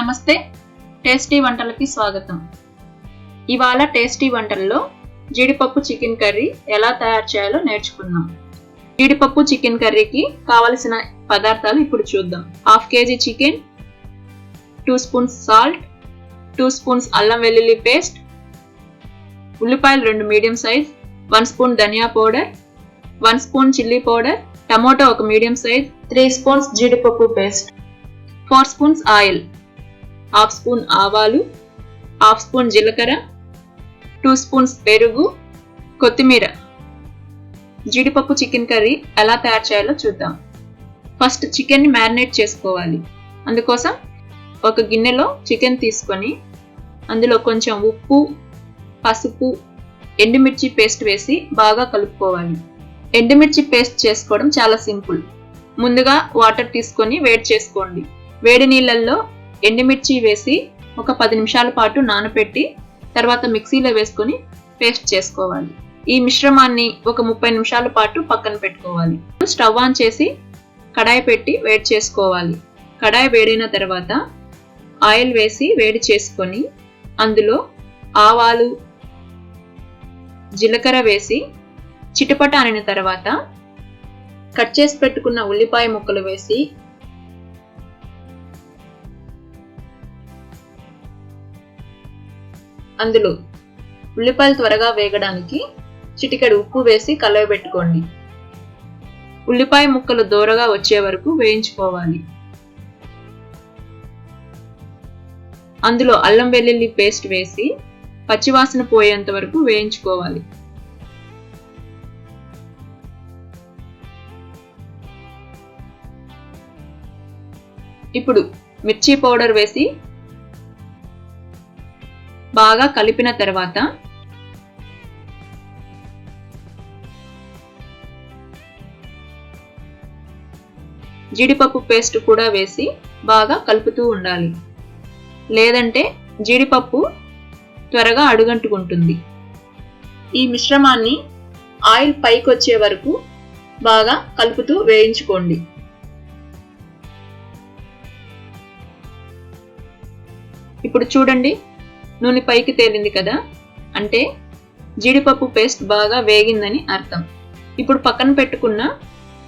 నమస్తే, టేస్టీ వంటలకి స్వాగతం. ఇవాళ టేస్టీ వంటల్లో జీడిపప్పు చికెన్ కర్రీ ఎలా తయారు చేయాలో నేర్చుకుందాం. జీడిపప్పు చికెన్ కర్రీకి కావలసిన పదార్థాలు ఇప్పుడు చూద్దాం. 1/2 kg chicken, 2 spoons salt, 2 spoons అల్లం వెల్లుల్లి పేస్ట్, ఉల్లిపాయలు 2 మీడియం సైజ్, 1 స్పూన్ ధనియా powder, 1 spoon chilli powder, tomato 1 medium size, 3 spoons జీడిపప్పు పేస్ట్, 4 స్పూన్స్ ఆయిల్, 1/2 స్పూన్ ఆవాలు, 1/2 స్పూన్ జీలకర్ర, 2 స్పూన్స్ పెరుగు, కొత్తిమీర. జీడిపప్పు చికెన్ కర్రీ ఎలా తయారు చేయాలో చూద్దాం. ఫస్ట్ చికెన్ని మ్యారినేట్ చేసుకోవాలి. అందుకోసం ఒక గిన్నెలో చికెన్ తీసుకొని అందులో కొంచెం ఉప్పు, పసుపు, ఎండుమిర్చి పేస్ట్ వేసి బాగా కలుపుకోవాలి. ఎండుమిర్చి పేస్ట్ చేసుకోవడం చాలా సింపుల్. ముందుగా వాటర్ తీసుకొని వేడి చేసుకోండి. వేడి నీళ్ళల్లో ఎండుమిర్చి వేసి ఒక 10 నిమిషాల పాటు నానబెట్టి తర్వాత మిక్సీలో వేసుకొని పేస్ట్ చేసుకోవాలి. ఈ మిశ్రమాన్ని ఒక 30 నిమిషాల పాటు పక్కన పెట్టుకోవాలి. స్టవ్ ఆన్ చేసి కడాయి పెట్టి వేడి చేసుకోవాలి. కడాయి వేడైన తర్వాత ఆయిల్ వేసి వేడి చేసుకొని అందులో ఆవాలు, జీలకర్ర వేసి చిటపట అనిన తర్వాత కట్ చేసి పెట్టుకున్న ఉల్లిపాయ ముక్కలు వేసి అందులో ఉల్లిపాయలు త్వరగా వేగడానికి చిటికెడు ఉప్పు వేసి కలయబెట్టుకోండి. ఉల్లిపాయ ముక్కలు దూరగా వచ్చే వరకు వేయించుకోవాలి. అందులో అల్లం వెల్లుల్లి పేస్ట్ వేసి పచ్చివాసన పోయేంత వరకు వేయించుకోవాలి. ఇప్పుడు మిర్చి పౌడర్ వేసి బాగా కలిపిన తర్వాత జీడిపప్పు పేస్ట్ కూడా వేసి బాగా కలుపుతూ ఉండాలి. లేదంటే జీడిపప్పు త్వరగా అడుగంటుకుంటుంది. ఈ మిశ్రమాన్ని ఆయిల్ పైకి వచ్చే వరకు బాగా కలుపుతూ వేయించుకోండి. ఇప్పుడు చూడండి, నూనె పైకి తేలింది కదా, అంటే జీడిపప్పు పేస్ట్ బాగా వేగిందని అర్థం. ఇప్పుడు పక్కన పెట్టుకున్న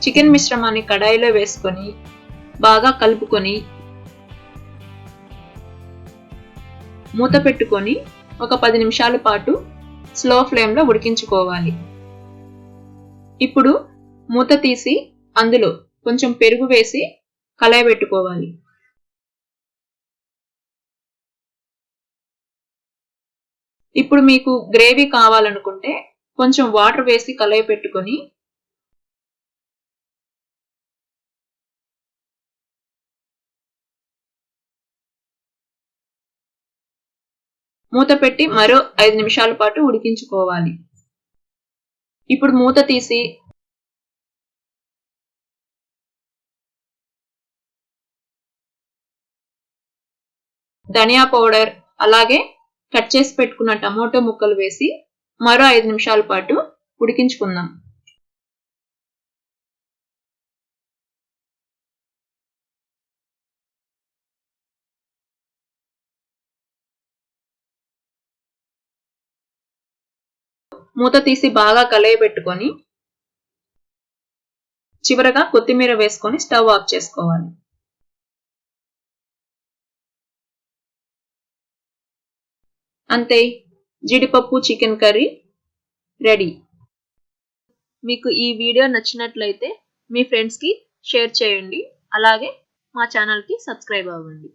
చికెన్ మిశ్రమాన్ని కడాయిలో వేసుకొని బాగా కలుపుకొని మూత పెట్టుకొని ఒక 10 నిమిషాల పాటు స్లో ఫ్లేమ్లో ఉడికించుకోవాలి. ఇప్పుడు మూత తీసి అందులో కొంచెం పెరుగు వేసి కలయబెట్టుకోవాలి. ఇప్పుడు మీకు గ్రేవీ కావాలనుకుంటే కొంచెం వాటర్ వేసి కలయపెట్టుకొని మూత పెట్టి మరో 5 నిమిషాల పాటు ఉడికించుకోవాలి. ఇప్పుడు మూత తీసి ధనియా పౌడర్ అలాగే కట్ చేసి పెట్టుకున్న టమోటో ముక్కలు వేసి మరో 5 నిమిషాల పాటు ఉడికించుకుందాం. మూత తీసి బాగా కలయబెట్టుకొని చివరగా కొత్తిమీర వేసుకొని స్టవ్ ఆఫ్ చేసుకోవాలి. అంతే, జీడిపప్పు చికెన్ కర్రీ రెడీ. మీకు ఈ వీడియో నచ్చినట్లయితే మీ ఫ్రెండ్స్కి షేర్ చేయండి. అలాగే మా ఛానల్కి సబ్స్క్రైబ్ అవ్వండి.